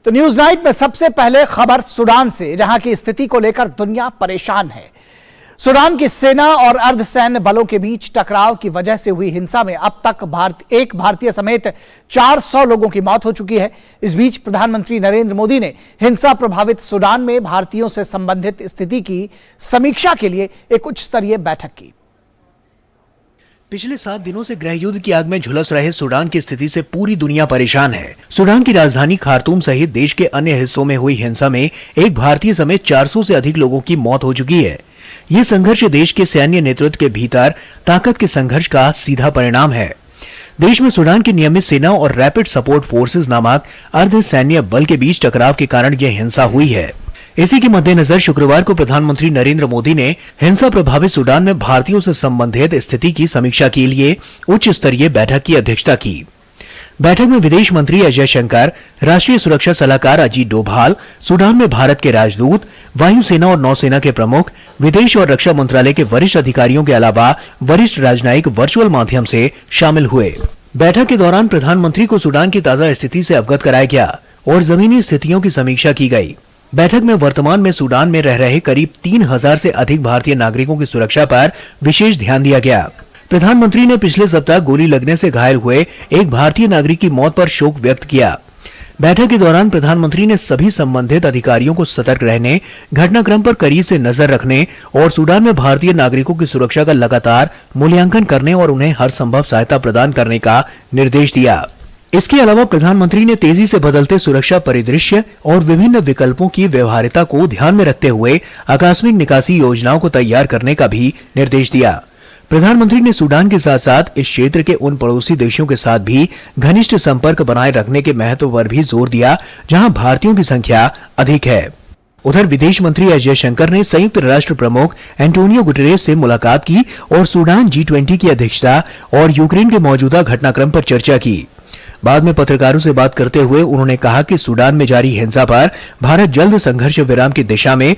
तो news night में सबसे पहले खबर सूडान से, जहां की स्थिति को लेकर दुनिया परेशान है। सूडान की सेना और अर्धसैन्य बलों के बीच टकराव की वजह से हुई हिंसा में अब तक एक भारतीय समेत 400 लोगों की मौत हो चुकी है। इस बीच प्रधानमंत्री नरेंद्र मोदी ने हिंसा प्रभावित सूडान में भारतीयों से संबंधित स्थिति की समीक्षा के लिए एक उच्च स्तरीय बैठक की। पिछले 7 दिनों से गृह युद्ध की आग में झुलस रहे सूडान की स्थिति से पूरी दुनिया परेशान है। सूडान की राजधानी खार्तूम सहित देश के अन्य हिस्सों में हुई हिंसा में एक भारतीय समेत 400 से अधिक लोगों की मौत हो चुकी है। ये संघर्ष देश के सैन्य नेतृत्व के भीतर ताकत के संघर्ष का सीधा परिणाम है। देश में सूडान की नियमित सेना और रैपिड सपोर्ट फोर्सेज नामक अर्ध सैन्य बल के बीच टकराव के कारण यह हिंसा हुई है। इसी के मद्देनजर शुक्रवार को प्रधानमंत्री नरेंद्र मोदी ने हिंसा प्रभावित सूडान में भारतीयों से संबंधित स्थिति की समीक्षा के लिए उच्च स्तरीय बैठक की अध्यक्षता की। बैठक में विदेश मंत्री अजय शंकर, राष्ट्रीय सुरक्षा सलाहकार अजीत डोभाल, सूडान में भारत के राजदूत, वायुसेना और नौसेना के प्रमुख, विदेश और रक्षा मंत्रालय के वरिष्ठ अधिकारियों के अलावा वरिष्ठ राजनयिक वर्चुअल माध्यम से शामिल हुए। बैठक के दौरान प्रधानमंत्री को सूडान की ताजा स्थिति से अवगत कराया गया और जमीनी स्थितियों की समीक्षा की गई। बैठक में वर्तमान में सूडान में रह रहे करीब 3000 से अधिक भारतीय नागरिकों की सुरक्षा पर विशेष ध्यान दिया गया। प्रधानमंत्री ने पिछले सप्ताह गोली लगने से घायल हुए एक भारतीय नागरिक की मौत पर शोक व्यक्त किया। बैठक के दौरान प्रधानमंत्री ने सभी संबंधित अधिकारियों को सतर्क रहने, घटनाक्रम पर करीब से नजर रखने और सूडान में भारतीय नागरिकों की सुरक्षा का लगातार मूल्यांकन करने और उन्हें हर संभव सहायता प्रदान करने का निर्देश दिया। इसके अलावा प्रधानमंत्री ने तेजी से बदलते सुरक्षा परिदृश्य और विभिन्न विकल्पों की व्यवहार्यता को ध्यान में रखते हुए आकस्मिक निकासी योजनाओं को तैयार करने का भी निर्देश दिया। प्रधानमंत्री ने सूडान के साथ साथ इस क्षेत्र के उन पड़ोसी देशों के साथ भी घनिष्ठ संपर्क बनाए रखने के महत्व पर भी जोर दिया, जहां भारतीयों की संख्या अधिक है। उधर विदेश मंत्री अजय शंकर ने संयुक्त राष्ट्र प्रमुख एंटोनियो गुटेरेस से मुलाकात की और सूडान G20 की अध्यक्षता और यूक्रेन के मौजूदा घटनाक्रम पर चर्चा की। बाद में पत्रकारों से बात करते हुए उन्होंने कहा कि सूडान में जारी हिंसा पर भारत जल्द संघर्ष विराम की दिशा में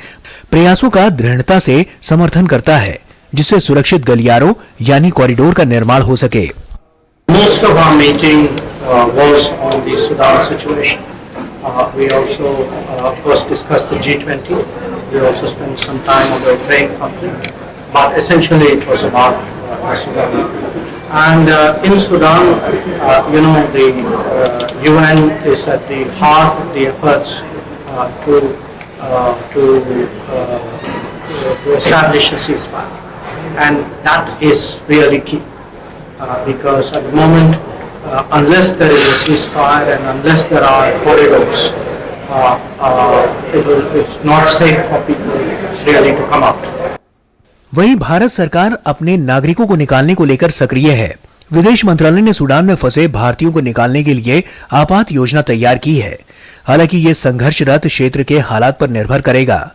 प्रयासों का दृढ़ता से समर्थन करता है, जिससे सुरक्षित गलियारों यानी कॉरिडोर का निर्माण हो सके। Most of our meeting was on the Sudan situation. We also, of course, discussed the G20. We also spent some time on the Ukraine conflict, but essentially it was about Sudan. And in Sudan, the UN is at the heart of the efforts to establish a ceasefire. And that is really key because at the moment, unless there is a ceasefire and unless there are corridors, it's not safe for people really to come out. वहीं भारत सरकार अपने नागरिकों को निकालने को लेकर सक्रिय है। विदेश मंत्रालय ने सूडान में फंसे भारतीयों को निकालने के लिए आपात योजना तैयार की है। हालांकि ये संघर्षरत क्षेत्र के हालात पर निर्भर करेगा।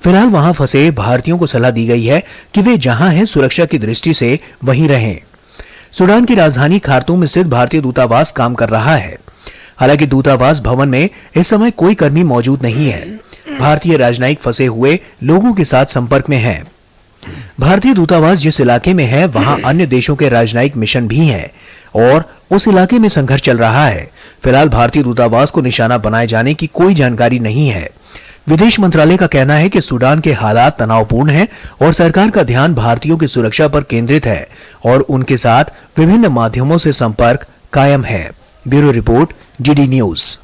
फिलहाल वहां फंसे भारतीयों को सलाह दी गई है कि वे जहां हैं सुरक्षा की दृष्टि से वहीं रहें। सूडान की राजधानी खार्तूम स्थित भारतीय दूतावास काम कर रहा है। हालांकि दूतावास भवन में इस समय कोई कर्मी मौजूद नहीं है। भारतीय राजनयिक फंसे हुए लोगों के साथ संपर्क में है। भारतीय दूतावास जिस इलाके में है वहां अन्य देशों के राजनयिक मिशन भी हैं और उस इलाके में संघर्ष चल रहा है। फिलहाल भारतीय दूतावास को निशाना बनाए जाने की कोई जानकारी नहीं है। विदेश मंत्रालय का कहना है कि सूडान के हालात तनावपूर्ण हैं और सरकार का ध्यान भारतीयों की सुरक्षा पर केंद्रित है और उनके साथ विभिन्न माध्यमों से संपर्क कायम है। Bureau report, GD news.